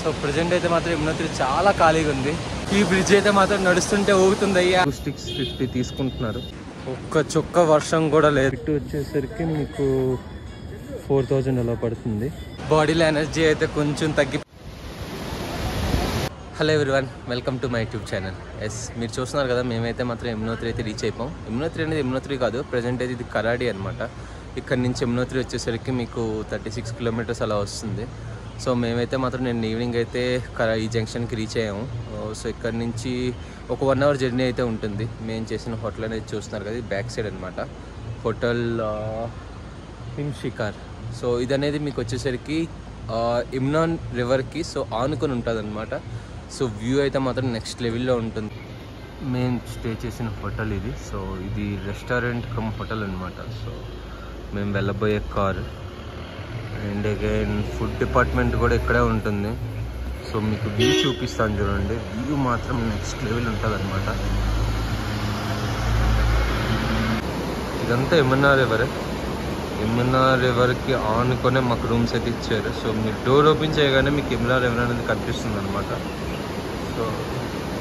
So present అయితే మాత్రం యమునోత్రి చాలా ఖాళీగా ఉంది. ఈ బ్రిడ్జ్ అయితే మాత్రం నడుస్తుంటే ఊగుతుంది. అయ్యా 650 తీసుకుంటున్నారు. ఒక్క చుక్క వర్షం కూడా లేదు. ఇటు వచ్చేసరికి మీకు 4000 అలా పడుతుంది. బాడీలో ఎనర్జీ అయితే కొంచెం తగ్గి. Hello everyone, welcome to my YouTube channel. Yes, మీరు చూస్తున్నారు కదా, మేమైతే మాత్రం యమునోత్రి అయితే రీచ్ అయిపోయాం. యమునోత్రి అనేది యమునోత్రి కాదు, ప్రజెంట్ అయితే ఇది కరాడి అనమాట. ఇక్కడ నుంచి యమునోత్రి వచ్చేసరికి మీకు 36 కిలోమీటర్స్ అలా వస్తుంది. సో మేమైతే మాత్రం నేను ఈవినింగ్ అయితే ఈ జంక్షన్కి రీచ్ అయ్యాము. సో ఇక్కడ నుంచి ఒక 1 అవర్ జర్నీ అయితే ఉంటుంది. మేము చేసిన హోటల్ అనేది చూస్తున్నారు కదా, బ్యాక్ సైడ్ అనమాట, హోటల్ హిమ్షికార్. సో ఇది అనేది మీకు వచ్చేసరికి యమునా రివర్కి సో ఆనుకొని ఉంటుంది అనమాట. సో వ్యూ అయితే మాత్రం నెక్స్ట్ లెవెల్లో ఉంటుంది. మేము స్టే చేసిన హోటల్ ఇది. సో ఇది రెస్టారెంట్ కమ్ హోటల్ అనమాట. సో మేము వెళ్ళబోయే car and again food department కూడా ఇక్కడే ఉంటుంది. సో మీకు వ్యూ చూపిస్తాను చూడండి. వ్యూ మాత్రం నెక్స్ట్ లెవెల్ ఉంటుంది అనమాట. ఇదంతా యమునా రివర్. యమునా రివర్కి ఆనుకొనే మాకు రూమ్స్ అయితే ఇచ్చారు. సో మీరు డోర్ ఓపెన్ చేయగానే మీకు యమునా రివర్ అనేది కనిపిస్తుంది అనమాట. సో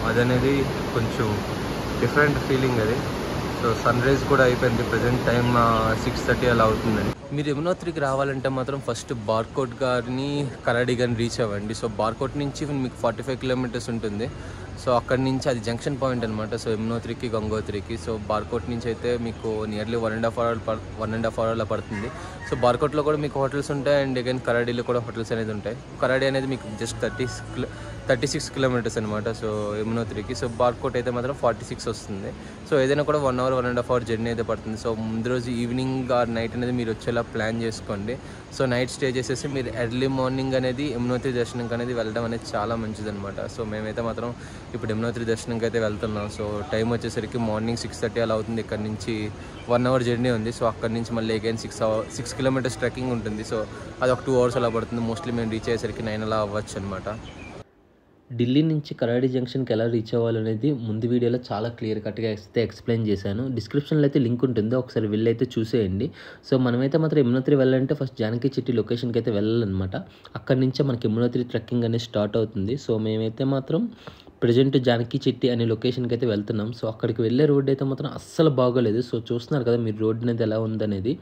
అదనేది కొంచెం డిఫరెంట్ ఫీలింగ్ అది. సో సన్ రైజ్ కూడా అయిపోయింది. ప్రజెంట్ టైం 6:30 అలా అవుతుందండి. మీరు యమునోత్రికి రావాలంటే మాత్రం ఫస్ట్ బార్కోట్ గారిని కరాడి గారిని రీచ్ అవ్వండి. సో బార్కోట్ నుంచి మీకు 45 కిలోమీటర్స్ ఉంటుంది. సో అక్కడి నుంచి అది జంక్షన్ పాయింట్ అనమాట. సో యమునోత్రికి గంగోత్రికి. సో బార్కోట్ నుంచి అయితే మీకు నియర్లీ 1.5 అవర్ అలా పడుతుంది. సో బార్కోట్లో కూడా మీకు హోటల్స్ ఉంటాయి అండ్ అగైన్ కరాడీలో కూడా హోటల్స్ అనేది ఉంటాయి. కరాడి అనేది మీకు జస్ట్ 36 కిలోమీటర్స్ అనమాట. సో యమునోత్రికి. సో బార్కోట్ అయితే మాత్రం 46 వస్తుంది. సో ఏదైనా కూడా 1 అవర్ 1.5 అవర్ జర్నీ అయితే పడుతుంది. సో ముందు రోజు ఈవినింగ్ ఆర్ నైట్ అనేది మీరు వచ్చేలా ప్లాన్ చేసుకోండి. సో నైట్ స్టే చేసేసి మీరు ఎర్లీ మార్నింగ్ అనేది యమునోత్రి దర్శనంకి అనేది వెళ్ళడం అనేది చాలా మంచిదన్నమాట. సో మేమైతే మాత్రం ఇప్పుడు యమునోత్రి దర్శనంకి అయితే వెళ్తున్నాం. సో టైం వచ్చేసరికి మార్నింగ్ 6:30 అలా అవుతుంది. ఇక్కడ నుంచి 1 అవర్ జర్నీ ఉంది. సో అక్కడ నుంచి మళ్ళీ అగైన్ 6 కిలోమీటర్స్ ట్రెక్కింగ్ ఉంటుంది. సో అది ఒక 2 అవర్స్ అలా పడుతుంది. మోస్ట్లీ మేము రీచ్ అయ్యేసరికి 9 అలా అవ్వచ్చు అనమాట. ఢిల్లీ నుంచి కరాడి జంక్షన్కి ఎలా రీచ్ అవ్వాలనేది ముందు వీడియోలో చాలా క్లియర్ కట్గా అయితే ఎక్స్ప్లెయిన్ చేశాను. డిస్క్రిప్షన్లో అయితే లింక్ ఉంటుంది, ఒకసారి వెళ్ళి అయితే చూసేయండి. సో మనమైతే మాత్రం యమునోత్రి వెళ్ళాలంటే ఫస్ట్ జానకి చిట్టి లొకేషన్కి అయితే వెళ్ళాలన్నమాట. అక్కడి నుంచే మనకి యమునోత్రి ట్రెక్కింగ్ అనేది స్టార్ట్ అవుతుంది. సో మేమైతే మాత్రం ప్రజెంట్ జానకి చిట్టి అనే లొకేషన్కి అయితే వెళ్తున్నాం. సో అక్కడికి వెళ్ళే రోడ్ అయితే మాత్రం అస్సలు బాగోలేదు. సో చూస్తున్నారు కదా మీరు రోడ్ అనేది ఎలా ఉందనేది.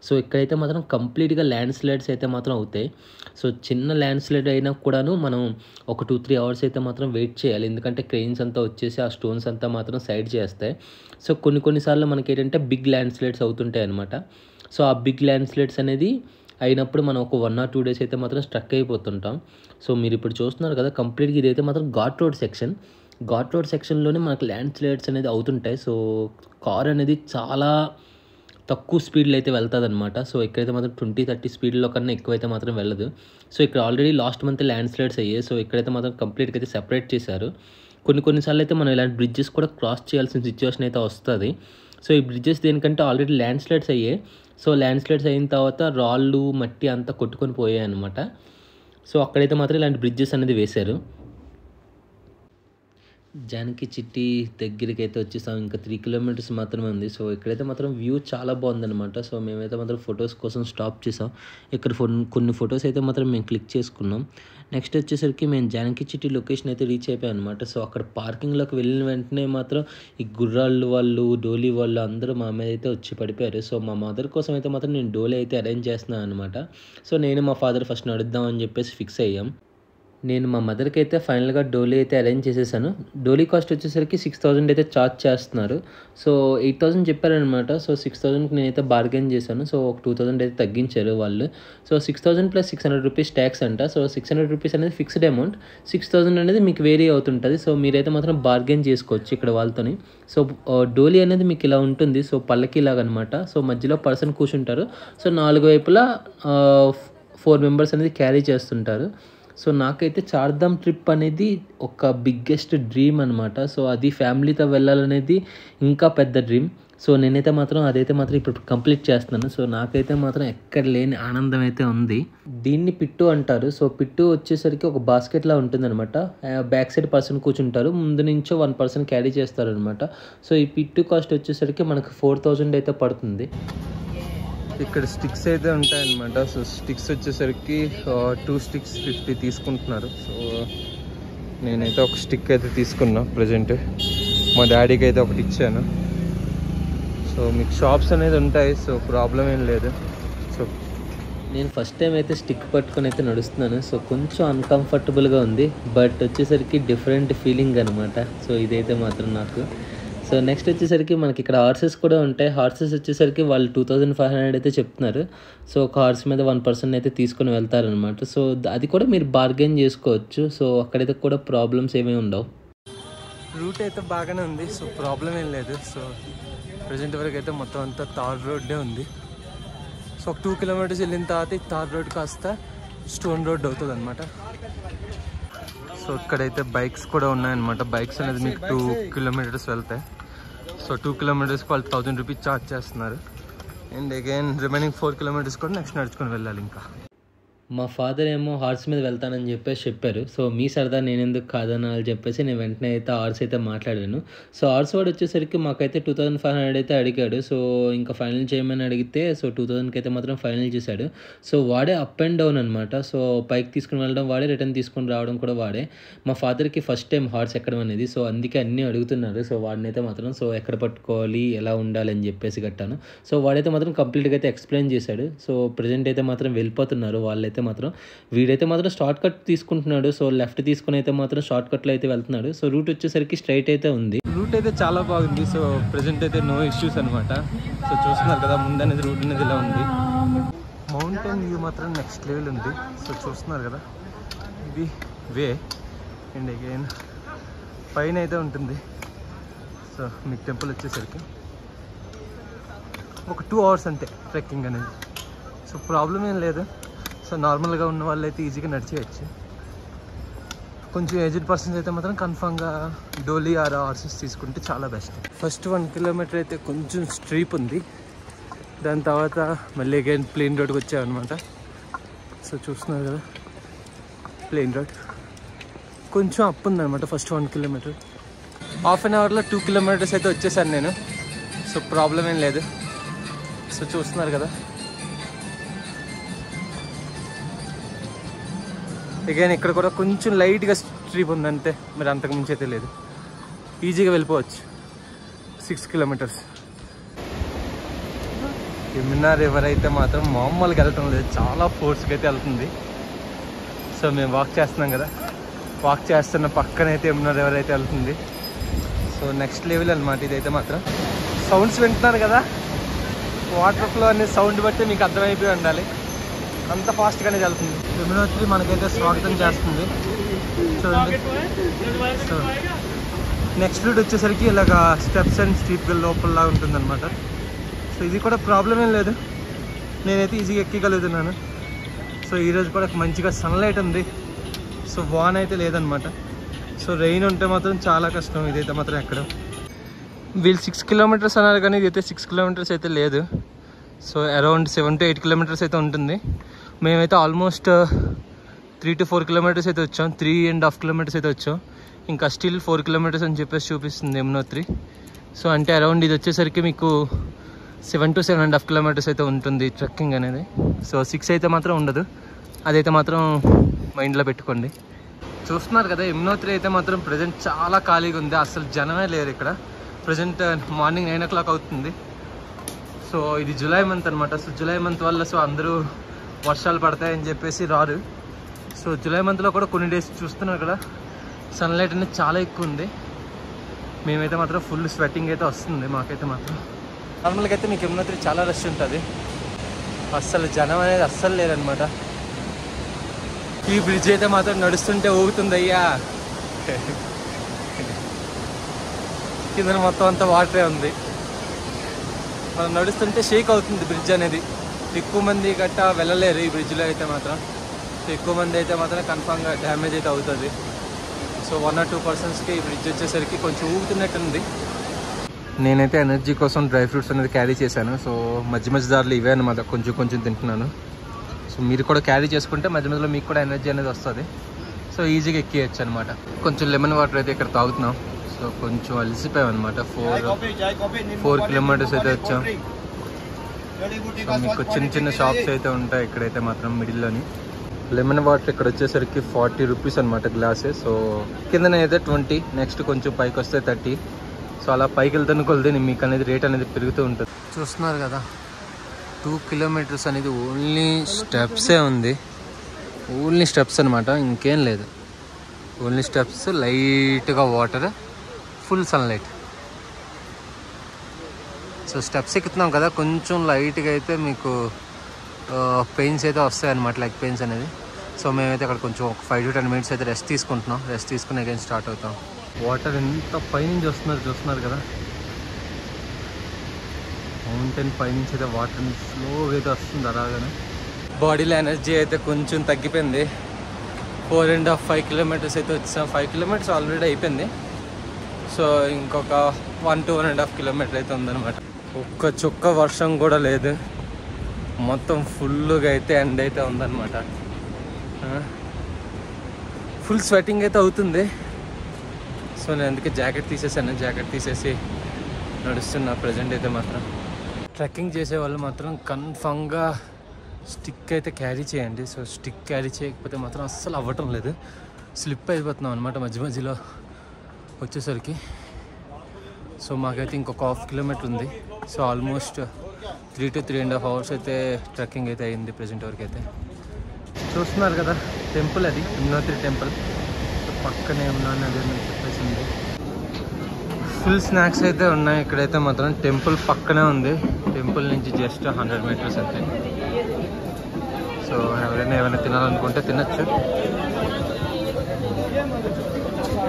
సో ఇక్కడైతే మాత్రం కంప్లీట్గా ల్యాండ్ స్లైడ్స్ అయితే మాత్రం అవుతాయి. సో చిన్న ల్యాండ్ స్లైడ్ అయినా కూడాను మనం ఒక 2-3 అవర్స్ అయితే మాత్రం వెయిట్ చేయాలి. ఎందుకంటే క్రెయిన్స్ అంతా వచ్చేసి ఆ స్టోన్స్ అంతా మాత్రం సైడ్ చేస్తాయి. సో కొన్నిసార్లు మనకి ఏంటంటే బిగ్ ల్యాండ్ స్లైడ్స్ అవుతుంటాయి అనమాట. సో ఆ బిగ్ ల్యాండ్ స్లైడ్స్ అనేది అయినప్పుడు మనం ఒక 1 or 2 డేస్ అయితే మాత్రం స్ట్రక్ అయిపోతుంటాం. సో మీరు ఇప్పుడు చూస్తున్నారు కదా, కంప్లీట్గా ఇదైతే మాత్రం ఘాట్ రోడ్ సెక్షన్లోనే మనకు ల్యాండ్ స్లైడ్స్ అనేది అవుతుంటాయి. సో కార్ అనేది చాలా తక్కువ స్పీడ్లో అయితే వెళ్తుంది అనమాట. సో ఇక్కడైతే మాత్రం 20-30 స్పీడ్లో కన్నా ఎక్కువైతే మాత్రం వెళ్ళదు. సో ఇక్కడ already last month land slides అయ్యాయి. సో ఇక్కడైతే మాత్రం కంప్లీట్గా అయితే సెపరేట్ చేశారు. కొన్నిసార్లు అయితే మనం ఇలాంటి బ్రిడ్జెస్ కూడా క్రాస్ చేయాల్సిన సిచ్యువేషన్ అయితే వస్తుంది. సో ఈ బ్రిడ్జెస్ దేనికంటే ఆల్రెడీ ల్యాండ్ స్లైడ్స్ అయ్యాయి. సో ల్యాండ్ స్లైడ్స్ అయిన తర్వాత రాళ్ళు మట్టి అంతా కొట్టుకొని పోయాయి అనమాట. సో అక్కడైతే మాత్రం ఇలాంటి బ్రిడ్జెస్ అనేది వేశారు. జానకి చిట్టి దగ్గరికి అయితే వచ్చేసాం. ఇంకా 3 కిలోమీటర్స్ మాత్రమే ఉంది. సో ఇక్కడైతే మాత్రం వ్యూ చాలా బాగుందన్నమాట. సో మేమైతే మాత్రం ఫొటోస్ కోసం స్టాప్ చేసాం. ఇక్కడ కొన్ని ఫొటోస్ అయితే మాత్రం మేము క్లిక్ చేసుకున్నాం. నెక్స్ట్ వచ్చేసరికి మేము జానకి చిట్టి లొకేషన్ అయితే రీచ్ అయిపోయాం అనమాట. సో అక్కడ పార్కింగ్లోకి వెళ్ళిన వెంటనే మాత్రం ఈ గుర్రాళ్ళు వాళ్ళు, డోలీ వాళ్ళు అందరూ మా మీద అయితే వచ్చి పడిపోయారు. సో మా మదర్ కోసం అయితే మాత్రం నేను డోలీ అయితే అరేంజ్ చేస్తున్నాను అనమాట. సో నేను మా ఫాదర్ ఫస్ట్ నడుద్దామని చెప్పేసి ఫిక్స్ అయ్యాం. నేను మా మదర్కి అయితే ఫైనల్గా డోలీ అయితే అరేంజ్ చేసేసాను. డోలీ కాస్ట్ వచ్చేసరికి 6000 అయితే ఛార్జ్ చేస్తున్నారు. సో 8000 చెప్పారనమాట. సో 6000కి నేనైతే బార్గెన్ చేశాను. సో ఒక 2000 అయితే తగ్గించారు వాళ్ళు. సో 6000 + 600 రూపీస్ ట్యాక్స్ అంట. సో 600 రూపీస్ అనేది ఫిక్స్డ్ అమౌంట్, 6000 అనేది మీకు వేరీ అవుతుంటుంది. సో మీరైతే మాత్రం బార్గెన్ చేసుకోవచ్చు ఇక్కడ వాళ్ళతోని. సో డోలీ అనేది మీకు ఇలా ఉంటుంది. సో పల్లకి లాగనమాట. సో మధ్యలో పర్సన్ కూర్చుంటారు. సో 4 వైపులా 4 మెంబర్స్ అనేది క్యారీ చేస్తుంటారు. సో నాకైతే చార్ధామ్ ట్రిప్ అనేది ఒక బిగ్గెస్ట్ డ్రీమ్ అనమాట. సో అది ఫ్యామిలీతో వెళ్ళాలనేది ఇంకా పెద్ద డ్రీమ్. సో నేనైతే మాత్రం అదైతే మాత్రం ఇప్పుడు కంప్లీట్ చేస్తున్నాను. సో నాకైతే మాత్రం ఎక్కడ లేని ఆనందం అయితే ఉంది. దీన్ని పిట్టు అంటారు. సో పిట్టు వచ్చేసరికి ఒక బాస్కెట్లా ఉంటుందన్నమాట. బ్యాక్ సైడ్ పర్సన్ కూర్చుంటారు, ముందు నుంచో 1 పర్సన్ క్యారీ చేస్తారనమాట. సో ఈ పిట్టు కాస్ట్ వచ్చేసరికి మనకు 4000 అయితే పడుతుంది. ఇక్కడ స్టిక్స్ అయితే ఉంటాయన్నమాట. సో స్టిక్స్ వచ్చేసరికి 2 స్టిక్స్ 50 తీసుకుంటున్నారు. సో నేనైతే ఒక స్టిక్ అయితే తీసుకున్నా ప్రజెంట్. మా డాడీకి అయితే ఒకటి ఇచ్చాను. సో మీకు షాప్స్ అనేది ఉంటాయి, సో ప్రాబ్లం ఏం లేదు. సో నేను ఫస్ట్ టైం అయితే స్టిక్ పట్టుకొని అయితే నడుస్తున్నాను. సో కొంచెం అన్కంఫర్టబుల్గా ఉంది, బట్ వచ్చేసరికి డిఫరెంట్ ఫీలింగ్ అనమాట. సో ఇదైతే మాత్రం నాకు. సో నెక్స్ట్ వచ్చేసరికి మనకి ఇక్కడ హార్సెస్ కూడా ఉంటాయి. హార్సెస్ వచ్చేసరికి వాళ్ళు 2500 అయితే చెప్తున్నారు. సో ఒక హార్స్ మీద 1 పర్సన్ అయితే తీసుకొని వెళ్తారనమాట. సో అది కూడా మీరు బార్గెన్ చేసుకోవచ్చు. సో అక్కడైతే కూడా ప్రాబ్లమ్స్ ఏమీ ఉండవు. రూట్ అయితే బాగానే ఉంది, సో ప్రాబ్లం ఏం లేదు. సో ప్రజెంట్ వరకు అయితే మొత్తం అంతా తార్ రోడ్డే ఉంది. సో ఒక 2 కిలోమీటర్స్ వెళ్ళిన తర్వాత ఈ తార్ రోడ్ కాస్త స్టోన్ రోడ్ అవుతుంది అనమాట. సో ఇక్కడైతే బైక్స్ కూడా ఉన్నాయన్నమాట. బైక్స్ అనేది మీకు 2 కిలోమీటర్స్ వెళ్తాయి. సో 2 కిలోమీటర్స్కి వాళ్ళు 1000 రూపీస్ ఛార్జ్ చేస్తున్నారు. అండ్ అగైన్ రిమైనింగ్ 4 కిలోమీటర్స్ కూడా నెక్స్ట్ నడుచుకొని వెళ్ళాలి. ఇంకా మా ఫాదర్ ఏమో హార్స్ మీద వెళ్తానని చెప్పారు. సో మీ సరదా నేను ఎందుకు కాదనాలని చెప్పేసి నేను వెంటనే అయితే హార్స్ అయితే మాట్లాడాను. సో హార్స్ వాడు వచ్చేసరికి మాకైతే 2500 అయితే అడిగాడు. సో ఇంకా ఫైనల్ చేయమని అడిగితే సో 2000కి అయితే మాత్రం ఫైనల్ చేశాడు. సో వాడే అప్ అండ్ డౌన్ అనమాట. సో పైకి తీసుకుని వెళ్ళడం వాడే, రిటర్న్ తీసుకొని రావడం కూడా వాడే. మా ఫాదర్కి ఫస్ట్ టైం హార్స్ ఎక్కడం అనేది. సో అందుకే అన్నీ అడుగుతున్నారు. సో వాడినైతే మాత్రం సో ఎక్కడ పట్టుకోవాలి, ఎలా ఉండాలి అని చెప్పేసి కట్టాను. సో వాడైతే మాత్రం కంప్లీట్గా అయితే ఎక్స్ప్లెయిన్ చేశాడు. సో ప్రజెంట్ అయితే మాత్రం వెళ్ళిపోతున్నారు వాళ్ళైతే మాత్రం. వీడైతే మాత్రం షార్ట్ కట్ తీసుకుంటున్నాడు. సో లెఫ్ట్ తీసుకుని అయితే మాత్రం షార్ట్ కట్లో అయితే వెళ్తున్నాడు. సో రూట్ వచ్చేసరికి స్ట్రైట్ అయితే ఉంది. రూట్ అయితే చాలా బాగుంది. సో ప్రజెంట్ అయితే నో ఇష్యూస్ అనమాట. సో చూస్తున్నారు కదా ముందు అనేది రూట్ అనేది ఇలా ఉంది. మౌంటైన్ వ్యూ మాత్రం నెక్స్ట్ లెవెల్ ఉంది. సో చూస్తున్నారు కదా ఇది వే. అండ్ అగైన్ పైన అయితే ఉంటుంది. సో మీకు టెంపుల్ వచ్చేసరికి ఒక 2 hours అంతే ట్రెక్కింగ్ అనేది. సో ప్రాబ్లం ఏం లేదు. సో నార్మల్గా ఉన్న వాళ్ళు అయితే ఈజీగా నడిచేయచ్చు. కొంచెం ఏజ్డ్ పర్సన్స్ అయితే మాత్రం కన్ఫామ్గా డోలీ ఆర్ హార్సెస్ తీసుకుంటే చాలా బెస్ట్. ఫస్ట్ 1 కిలోమీటర్ అయితే కొంచెం స్ట్రీప్ ఉంది. దాని తర్వాత మళ్ళీ అగైన్ ప్లెయిన్ రోడ్కి వచ్చామన్నమాట. సో చూస్తున్నారు కదా ప్లెయిన్ రోడ్. కొంచెం అప్ ఉందన్నమాట ఫస్ట్ 1 కిలోమీటర్. హాఫ్ అన్ అవర్లో 2 కిలోమీటర్స్ అయితే వచ్చేసాను నేను. సో ప్రాబ్లం ఏం లేదు. సో చూస్తున్నారు కదా అగైన్ ఇక్కడ కూడా కొంచెం లైట్గా స్ట్రీప్ ఉందంటే, మరి అంతకుమించి అయితే లేదు. ఈజీగా వెళ్ళిపోవచ్చు 6 కిలోమీటర్స్. యమునా రివర్ అయితే మాత్రం మామూలుగా వెళ్ళటం లేదు, చాలా ఫోర్స్గా అయితే వెళ్తుంది. సో మేము వాక్ చేస్తున్నాం కదా, వాక్ చేస్తున్న పక్కనైతే యమునా రివర్ అయితే వెళ్తుంది. సో నెక్స్ట్ లెవెల్ అనమాట ఇదైతే మాత్రం. సౌండ్స్ వింటున్నారు కదా, వాటర్ ఫ్లో అనే సౌండ్ బట్టి మీకు అర్థమైపోయి ఉండాలి, అంత ఫాస్ట్గానే వెళ్తుంది. యమునోత్రి మనకైతే స్వాగతం చేస్తుంది చూడండి. సో నెక్స్ట్ రూట్ వచ్చేసరికి ఇలాగ స్టెప్స్ అండ్ స్టీప్గా లోపలలా ఉంటుందన్నమాట. సో ఇది కూడా ప్రాబ్లం ఏం లేదు, నేనైతే ఈజీగా ఎక్కగలుగుతున్నాను. సో ఈరోజు కూడా మంచిగా సన్లైట్ ఉంది. సో వాన్ అయితే లేదనమాట. సో రెయిన్ ఉంటే మాత్రం చాలా కష్టం ఇదైతే మాత్రం ఎక్కడం. వీళ్ళు 6 కిలోమీటర్స్ అన్నారు కానీ ఇదైతే 6 కిలోమీటర్స్ అయితే లేదు. సో అరౌండ్ 7 to 8 కిలోమీటర్స్ అయితే ఉంటుంది. మేమైతే ఆల్మోస్ట్ 3 to 4 కిలోమీటర్స్ అయితే వచ్చాం, 3.5 కిలోమీటర్స్ అయితే వచ్చాం. ఇంకా స్టిల్ 4 కిలోమీటర్స్ అని చెప్పేసి చూపిస్తుంది యమునోత్రి. సో అంటే అరౌండ్ ఇది వచ్చేసరికి మీకు 7 to 7.5 కిలోమీటర్స్ అయితే ఉంటుంది ట్రెక్కింగ్ అనేది. సో 6 అయితే మాత్రం ఉండదు, అదైతే మాత్రం మైండ్లో పెట్టుకోండి. చూస్తున్నారు కదా యమునోత్రి అయితే మాత్రం ప్రజెంట్ చాలా ఖాళీగా ఉంది, అసలు జనమే లేరు ఇక్కడ. ప్రజెంట్ మార్నింగ్ 9 o'clock అవుతుంది. సో ఇది జూలై మంత్ అనమాట. సో జూలై మంత్ వల్ల సో అందరూ వర్షాలు పడతాయని చెప్పేసి రారు. సో జూలై మంత్లో కూడా కొన్ని డేస్ చూస్తున్నారు కదా సన్లైట్ అనేది చాలా ఎక్కువ ఉంది. మేమైతే మాత్రం ఫుల్ స్వెట్టింగ్ అయితే వస్తుంది మాకైతే మాత్రం. నార్మల్గా అయితే మీకు యమునోత్రి చాలా రష్ ఉంటుంది, అస్సలు జనం అనేది అస్సలు లేదనమాట. ఈ బ్రిడ్జ్ అయితే మాత్రం నడుస్తుంటే ఊగుతుంది అయ్యా, కింద మొత్తం అంతా వాటరే ఉంది. మనం నడుస్తుంటే షేక్ అవుతుంది బ్రిడ్జ్ అనేది. ఎక్కువ మంది గట్టా వెళ్ళలేరు ఈ బ్రిడ్జ్లో అయితే మాత్రం. సో ఎక్కువ మంది అయితే మాత్రం కన్ఫామ్గా డ్యామేజ్ అయితే అవుతుంది. సో 1 or 2 పర్సన్స్కి ఈ బ్రిడ్జ్ వచ్చేసరికి కొంచెం ఊగుతున్నట్టుంది. నేనైతే ఎనర్జీ కోసం డ్రై ఫ్రూట్స్ అనేది క్యారీ చేశాను. సో మధ్య మధ్య దారిలో ఇవే అనమాట, కొంచెం కొంచెం తింటున్నాను. సో మీరు కూడా క్యారీ చేసుకుంటే మధ్య మధ్యలో మీకు కూడా ఎనర్జీ అనేది వస్తుంది. సో ఈజీగా ఎక్కియచ్చు అనమాట. కొంచెం లెమన్ వాటర్ అయితే ఇక్కడ తాగుతున్నాం. సో కొంచెం అలసిపోయాం అనమాట. 4 కిలోమీటర్స్ అయితే వచ్చాం. సో మీకు చిన్న చిన్న షాప్స్ అయితే ఉంటాయి ఇక్కడైతే మాత్రం మిడిల్లోని. లెమన్ వాటర్ ఇక్కడ వచ్చేసరికి 40 రూపీస్ అనమాట గ్లాసే. సో కిందనే అయితే 20, నెక్స్ట్ కొంచెం పైకి వస్తే 30. సో అలా పైకి వెళ్తున్న కొలిది మీకు అనేది రేట్ అనేది పెరుగుతూ ఉంటుంది. చూస్తున్నారు కదా 2 కిలోమీటర్స్ అనేది ఓన్లీ స్టెప్సే ఉంది. ఓన్లీ స్టెప్స్ అనమాట, ఇంకేం లేదు. ఓన్లీ స్టెప్స్, లైట్గా water, full sunlight. So steps ఎక్కుతున్నాం కదా, కొంచెం లైట్గా అయితే మీకు పెయిన్స్ అయితే వస్తాయి అనమాట, లెగ్ పెయిన్స్ అనేది. సో మేమైతే అక్కడ కొంచెం ఒక 5 to 10 minutes అయితే రెస్ట్ తీసుకుంటున్నాం. రెస్ట్ తీసుకుని అగైన్ స్టార్ట్ అవుతాం. వాటర్ ఎంత పైనుంచి చూస్తున్నారు కదా, మౌంటైన్ పైనుంచి అయితే వాటర్ స్లోగా అయితే వస్తుంది. అలాగనే బాడీలో ఎనర్జీ అయితే కొంచెం తగ్గిపోయింది. 4.5 kilometers అయితే వచ్చాం. 5 kilometers ఆల్రెడీ అయిపోయింది. సో ఇంకొక 1 to 1.5 kilometers అయితే ఉందన్నమాట. ఒక్క చుక్క వర్షం కూడా లేదు, మొత్తం ఫుల్గా అయితే ఎండ్ అయితే ఉందన్నమాట. ఫుల్ స్వెటింగ్ అయితే అవుతుంది. సో నేను అందుకే జాకెట్ తీసేసాను. జాకెట్ తీసేసి నడుస్తున్నా ప్రజెంట్ అయితే మాత్రం. ట్రెక్కింగ్ చేసే వాళ్ళు మాత్రం కన్ఫామ్గా స్టిక్ అయితే క్యారీ చేయండి. సో స్టిక్ క్యారీ చేయకపోతే మాత్రం అస్సలు అవ్వటం లేదు, స్లిప్ అయిపోతున్నాం అనమాట మధ్యలో వచ్చేసరికి. సో మాకైతే ఇంకొక 1/2 kilometer ఉంది. సో ఆల్మోస్ట్ 3 to 3.5 hours అయితే ట్రెక్కింగ్ అయితే అయింది ప్రజెంట్ వరకు అయితే. చూస్తున్నారు కదా టెంపుల్, అది యమునోత్రి టెంపుల్. పక్కనే ఉన్నాను అదే చెప్పేసింది. ఫుల్ స్నాక్స్ అయితే ఉన్నాయి ఇక్కడైతే మాత్రం. టెంపుల్ పక్కనే ఉంది, టెంపుల్ నుంచి జస్ట్ 100 meters అంతే. సో ఎవరైనా ఏమైనా తినాలనుకుంటే తినచ్చు,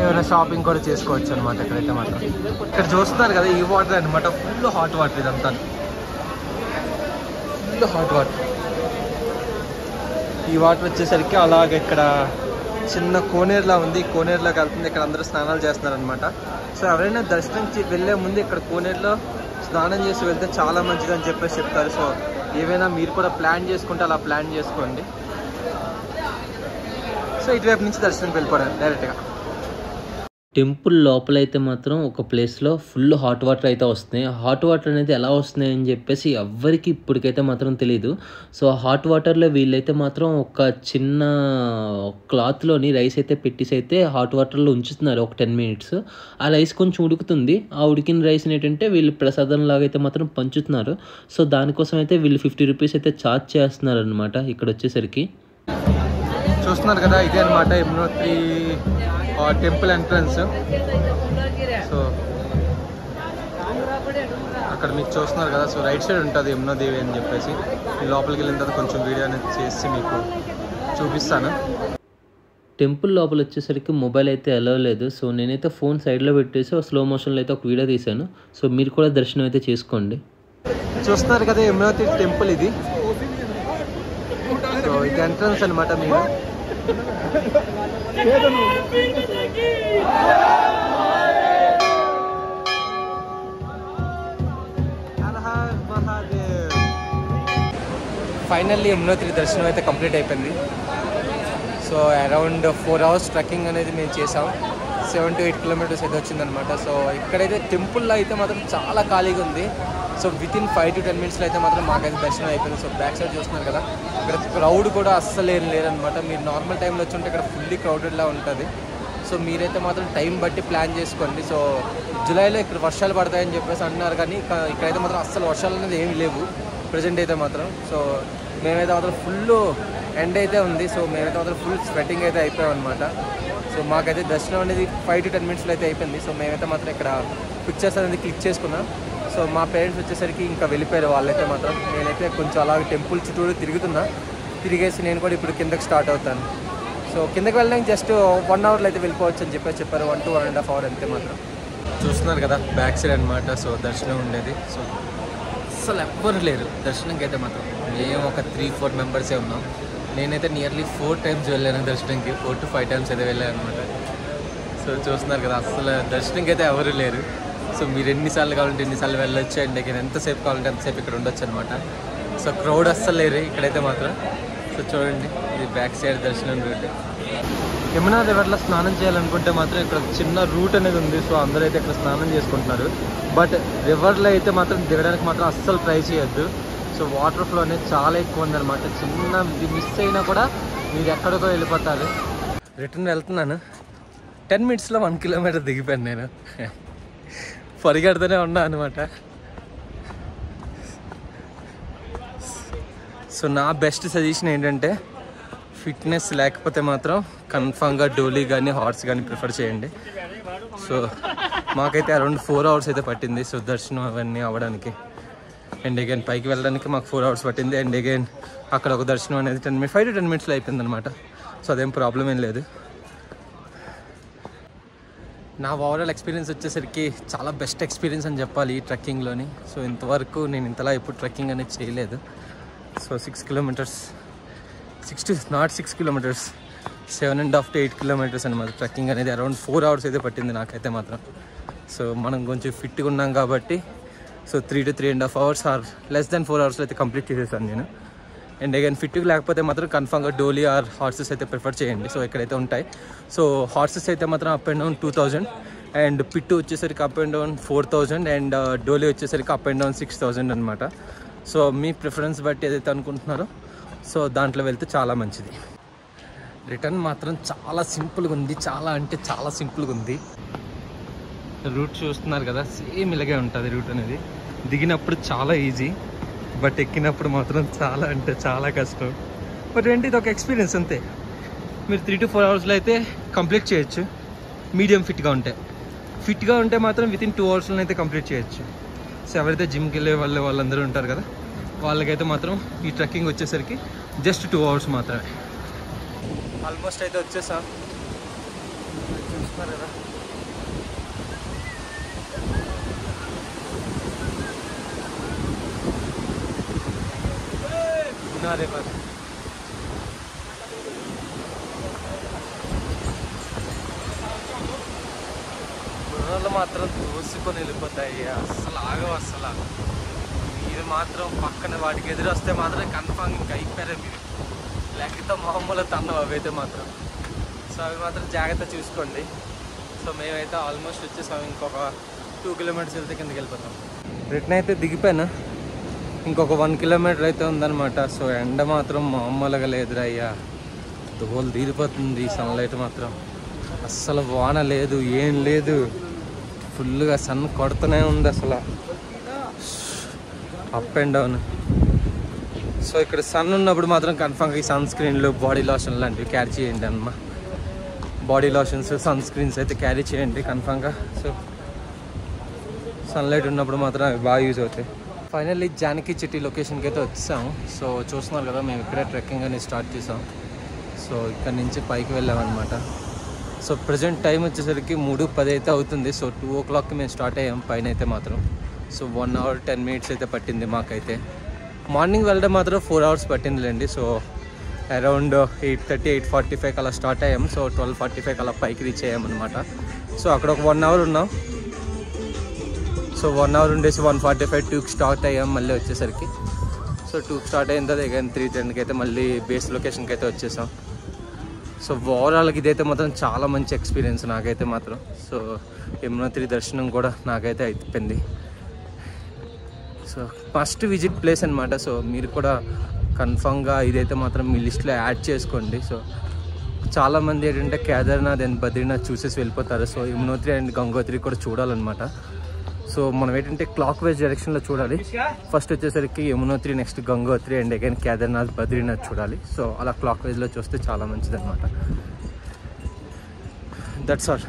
ఏమైనా షాపింగ్ కూడా చేసుకోవచ్చు అనమాట ఇక్కడైతే మాత్రం. ఇక్కడ చూస్తున్నారు కదా ఈ వాటర్ అనమాట, ఫుల్ హాట్ వాటర్. ఇదంతా ఫుల్ హాట్ వాటర్. ఈ వాటర్ వచ్చేసరికి అలాగే ఇక్కడ చిన్న కోనేరులా ఉంది, కోనేరులోకి వెళ్తుంది. ఇక్కడ అందరూ స్నానాలు చేస్తున్నారు అనమాట. సో ఎవరైనా దర్శనంకి వెళ్ళే ముందు ఇక్కడ కోనేరులో స్నానం చేసి వెళ్తే చాలా మంచిది అని చెప్పేసి చెప్తారు. సో ఏవైనా మీరు కూడా ప్లాన్ చేసుకుంటే అలా ప్లాన్ చేసుకోండి. సో ఇటువైపు నుంచి దర్శనంకి వెళ్ళిపోవడం డైరెక్ట్గా. టెంపుల్ లోపలైతే మాత్రం ఒక ప్లేస్లో ఫుల్ హాట్ వాటర్ అయితే వస్తున్నాయి. హాట్ వాటర్ అనేది ఎలా వస్తున్నాయి అని చెప్పేసి ఎవ్వరికి ఇప్పటికైతే మాత్రం తెలియదు. సో హాట్ వాటర్లో వీళ్ళైతే మాత్రం ఒక చిన్న క్లాత్లోని రైస్ అయితే పెట్టేసి అయితే హాట్ వాటర్లో ఉంచుతున్నారు ఒక 10 minutes. ఆ రైస్ కొంచెం ఉడుకుతుంది. ఆ ఉడికిన రైస్ని ఏంటంటే వీళ్ళు ప్రసాదం లాగా అయితే మాత్రం పంచుతున్నారు. సో దానికోసం అయితే వీళ్ళు 50 rupees అయితే ఛార్జ్ చేస్తున్నారు అనమాట ఇక్కడ వచ్చేసరికి. చూస్తున్నారు కదా ఇదే అనమాట యమునోత్రి టెంపుల్ ఎంట్రన్స్. సో అక్కడ మీకు చూస్తున్నారు కదా, సో రైట్ సైడ్ ఉంటుంది యమునాదేవి అని చెప్పేసి. ఈ లోపలికి వెళ్ళిన తర్వాత కొంచెం వీడియో అనేది చేసి మీకు చూపిస్తాను. టెంపుల్ లోపల వచ్చేసరికి మొబైల్ అయితే అలౌ లేదు. సో నేనైతే ఫోన్ సైడ్లో పెట్టేసి స్లో మోషన్లో అయితే ఒక వీడియో తీశాను. సో మీరు కూడా దర్శనం అయితే చేసుకోండి. చూస్తున్నారు కదా యమునోత్రి టెంపుల్ ఇది. సో ఇది ఎంట్రన్స్ అనమాట. మీరు ఫైనల్లీ యమునోత్రి దర్శనం అయితే కంప్లీట్ అయిపోయింది. సో అరౌండ్ 4 hours ట్రెక్కింగ్ అనేది మేము చేసాం. 7 to 8 kilometers అయితే వచ్చిందనమాట. సో ఇక్కడైతే టెంపుల్లో అయితే మాత్రం చాలా ఖాళీగా ఉంది. సో వితిన్ 5 to 10 minutes అయితే మాత్రం మాకైతే దర్శనం అయిపోయింది. సో బ్యాక్ సైడ్ చూస్తున్నారు కదా, ఇక్కడ క్రౌడ్ కూడా అస్సలు ఏం లేరనమాట. మీరు నార్మల్ టైంలో వచ్చి ఉంటే ఇక్కడ ఫుల్లీ క్రౌడెడ్లా ఉంటుంది. సో మీరైతే మాత్రం టైం బట్టి ప్లాన్ చేసుకోండి. సో జూలైలో ఇక్కడ వర్షాలు పడతాయని చెప్పేసి అంటున్నారు, కానీ ఇక్కడైతే మాత్రం అస్సలు వర్షాలు అనేది ఏమీ లేవు ప్రజెంట్ అయితే మాత్రం. సో మేమైతే మాత్రం ఫుల్ ఎండ్ అయితే ఉంది. సో మేమైతే మాత్రం ఫుల్ స్వెట్టింగ్ అయితే అయిపోయాం అనమాట. సో మాకైతే దర్శనం అనేది 5 to 10 minutes అయితే అయిపోయింది. సో మేమైతే మాత్రం ఇక్కడ పిక్చర్స్ అనేది క్లిక్ చేసుకున్నాం. సో మా పేరెంట్స్ వచ్చేసరికి ఇంకా వెళ్ళిపోయారు వాళ్ళైతే మాత్రం. నేనైతే కొంచెం అలాగే టెంపుల్ చుట్టూరు తిరిగేసి నేను కూడా ఇప్పుడు కిందకి స్టార్ట్ అవుతాను. సో కిందకి వెళ్ళడానికి జస్ట్ 1 hourలో అయితే వెళ్ళిపోవచ్చు అని చెప్పారు. 1 to 1.5 hours అంతే మాత్రం. చూస్తున్నారు కదా బ్యాక్ సైడ్ అనమాట. సో దర్శనం ఉండేది. సో అసలు ఎవ్వరు లేరు దర్శనంకి అయితే మాత్రం. మేము ఒక 3-4 members ఉన్నాం. నేనైతే నియర్లీ 4 times వెళ్ళాను దర్శనంకి. 4 to 5 times అయితే వెళ్ళాను అనమాట. సో చూస్తున్నారు కదా అసలు దర్శనంకి అయితే ఎవరు లేరు. సో మీరు ఎన్నిసార్లు కావాలంటే ఎన్నిసార్లు వెళ్ళొచ్చు అండ్ ఇక్కడ ఎంతసేపు కావాలంటే ఎంతసేపు ఇక్కడ ఉండొచ్చు అనమాట. సో క్రౌడ్ అస్సలు లేరు ఇక్కడైతే మాత్రం. సో చూడండి ఇది బ్యాక్ సైడ్ దర్శనం రూట్. యమునా రివర్లో స్నానం చేయాలనుకుంటే మాత్రం ఇక్కడ చిన్న రూట్ అనేది ఉంది. సో అందరూ అయితే ఇక్కడ స్నానం చేసుకుంటున్నారు. బట్ రివర్లో అయితే మాత్రం దిగడానికి మాత్రం అస్సలు ట్రై చేయొద్దు. సో వాటర్ ఫ్లో అనేది చాలా ఎక్కువ ఉందన్నమాట. చిన్న మిస్ అయినా కూడా మీరు ఎక్కడికో వెళ్ళిపోతారు. రిటర్న్ వెళ్తున్నాను. 10 minutesలో 1 kilometer దిగిపోయాను నేను. పరిగెడుతూనే ఉన్నా అనమాట. సో నా బెస్ట్ సజెషన్ ఏంటంటే ఫిట్నెస్ లేకపోతే మాత్రం కన్ఫామ్గా డోలీ కానీ హార్స్ కానీ ప్రిఫర్ చేయండి. సో మాకైతే అరౌండ్ 4 hours అయితే పట్టింది. సో దర్శనం అవన్నీ అవ్వడానికి అండ్ అగైన్ పైకి వెళ్ళడానికి మాకు 4 hours పట్టింది. అండ్ అగైన్ అక్కడ ఒక దర్శనం అనేది 5 to 10 minutesలో అయిపోయింది అనమాట. సో అదేం ప్రాబ్లం ఏం లేదు. నా ఓవరాల్ ఎక్స్పీరియన్స్ వచ్చేసరికి చాలా బెస్ట్ ఎక్స్పీరియన్స్ అని చెప్పాలి ఈ ట్రెక్కింగ్లోని. సో ఇంతవరకు నేను ఇంతలా ఎప్పుడు ట్రెక్కింగ్ అనేది చేయలేదు. So 6 kilometers, 6 kilometers, 7.5 to 8 kilometers అనమాట ట్రెక్కింగ్ అనేది. అరౌండ్ 4 hours అయితే పట్టింది నాకైతే మాత్రం. సో మనం కొంచెం ఫిట్గా ఉన్నాం కాబట్టి so 3 to 3.5 hours or less then 4 hours అయితే కంప్లీట్ చేసేసాను నేను. అండ్ అగైన్ ఫిట్గా లేకపోతే మాత్రం కన్ఫామ్గా డోలీ ఆర్ హార్సెస్ అయితే ప్రిఫర్ చేయండి. సో ఎక్కడైతే ఉంటాయి. సో హార్సెస్ అయితే మాత్రం అప్ అండ్ డౌన్ 2000 అండ్ పిట్టు వచ్చేసరికి అప్ అండ్ డౌన్ 4000 అండ్ డోలీ వచ్చేసరికి అప్ అండ్ డౌన్ 6000 అనమాట. సో మీ ప్రిఫరెన్స్ బట్టి ఏదైతే అనుకుంటున్నారో సో దాంట్లో వెళ్తే చాలా మంచిది. రిటర్న్ మాత్రం చాలా సింపుల్గా ఉంది. చాలా అంటే చాలా సింపుల్గా ఉంది. రూట్ చూస్తున్నారు కదా, సేమ్ ఇలాగే ఉంటుంది రూట్ అనేది. దిగినప్పుడు చాలా ఈజీ, బట్ ఎక్కినప్పుడు మాత్రం చాలా అంటే చాలా కష్టం. బట్ ఏంటి ఇది ఒక ఎక్స్పీరియన్స్ అంతే. మీరు 3 to 4 hours అయితే కంప్లీట్ చేయొచ్చు మీడియం ఫిట్గా ఉంటే మాత్రం వితిన్ 2 hours అయితే కంప్లీట్ చేయొచ్చు. సో ఎవరైతే జిమ్కి వెళ్ళే వాళ్ళందరూ ఉంటారు కదా వాళ్ళకైతే మాత్రం ఈ ట్రెక్కింగ్ వచ్చేసరికి జస్ట్ 2 hours మాత్రమే. ఆల్మోస్ట్ అయితే వచ్చేసాం. చూస్తున్నారు కదా, రివర్. గుర్రాలు మాత్రం దూసుకొని వెళ్ళిపోతాయి, అస్సలు ఆగవు. మీరు మాత్రం పక్కన వాటికి ఎదురొస్తే మాత్రం కన్ఫామ్ ఇంకా అయిపోయారు మీరు. లేకపోతే మామూలు తన్నవు అవైతే మాత్రం. సో అవి మాత్రం జాగ్రత్త చూసుకోండి. సో మేమైతే ఆల్మోస్ట్ వచ్చేసాం. ఇంకొక 2 kilometers వెళ్తే కిందకి వెళ్ళిపోతాం. రిటర్న్ అయితే దిగిపోయాను. ఇంకొక 1 kilometer అయితే ఉందన్నమాట. సో ఎండ మాత్రం మామూలుగా లేదురా అయ్యా. దోలు తీరిపోతుంది. సన్లైట్ మాత్రం అస్సలు వాన లేదు, ఏం లేదు. ఫుల్గా సన్ కొడుతూనే ఉంది అసలు, అప్ అండ్ డౌన్. సో ఇక్కడ సన్ ఉన్నప్పుడు మాత్రం కన్ఫామ్గా ఈ సన్ స్క్రీన్లు, బాడీ లోషన్ లాంటివి క్యారీ చేయండి అమ్మ. బాడీ లోషన్స్, సన్ స్క్రీన్స్ అయితే క్యారీ చేయండి కన్ఫామ్గా. సో సన్లైట్ ఉన్నప్పుడు మాత్రం అవి బాగా యూజ్ అవుతాయి. ఫైనల్లీ జానకి చిట్టి లొకేషన్కి అయితే వచ్చాము. సో చూస్తున్నారు కదా, మేము ఇక్కడే ట్రెక్కింగ్ అనేది స్టార్ట్ చేసాం. సో ఇక్కడ నుంచి పైకి వెళ్ళామన్నమాట. సో ప్రజెంట్ టైం వచ్చేసరికి 3:10 అయితే అవుతుంది. సో 2 o'clockకి మేము స్టార్ట్ అయ్యాం పైన అయితే మాత్రం. సో 1 hour 10 minutes అయితే పట్టింది మాకైతే. మార్నింగ్ వెళ్ళడం మాత్రం 4 hours పట్టిందిలేండి. సో అరౌండ్ 8:30, 8:45 అలా స్టార్ట్ అయ్యాం. సో 12:45 అలా పైకి రీచ్ అయ్యామన్నమాట. సో అక్కడ ఒక 1 hour ఉన్నాం. సో 1 hour ఉండేసి 1:45, 2కి స్టార్ట్ అయ్యాం మళ్ళీ వచ్చేసరికి. సో 2కి స్టార్ట్ అయిన తర్వాత అగైన్ 3:10కి అయితే మళ్ళీ బేస్ లొకేషన్కి అయితే వచ్చేసాం. సో ఓవరాల్కి ఇదైతే మాత్రం చాలా మంచి ఎక్స్పీరియన్స్ నాకైతే మాత్రం. సో యమునోత్రి దర్శనం కూడా నాకైతే అయిపోయింది. సో ఫస్ట్ విజిట్ ప్లేస్ అనమాట. సో మీరు కూడా కన్ఫామ్గా ఇదైతే మాత్రం మీ లిస్ట్లో యాడ్ చేసుకోండి. సో చాలామంది ఏంటంటే కేదార్నాథ్ అండ్ బద్రీనాథ్ చూసేసి వెళ్ళిపోతారు. సో యమునోత్రి అండ్ గంగోత్రి కూడా చూడాలన్నమాట. సో మనం ఏంటంటే క్లాక్ వైజ్ డైరెక్షన్లో చూడాలి. ఫస్ట్ వచ్చేసరికి Yamunotri, next Gangotri and again Kedarnath, Badrinath చూడాలి. సో అలా క్లాక్ వైజ్లో చూస్తే చాలా మంచిది అనమాట. That's all.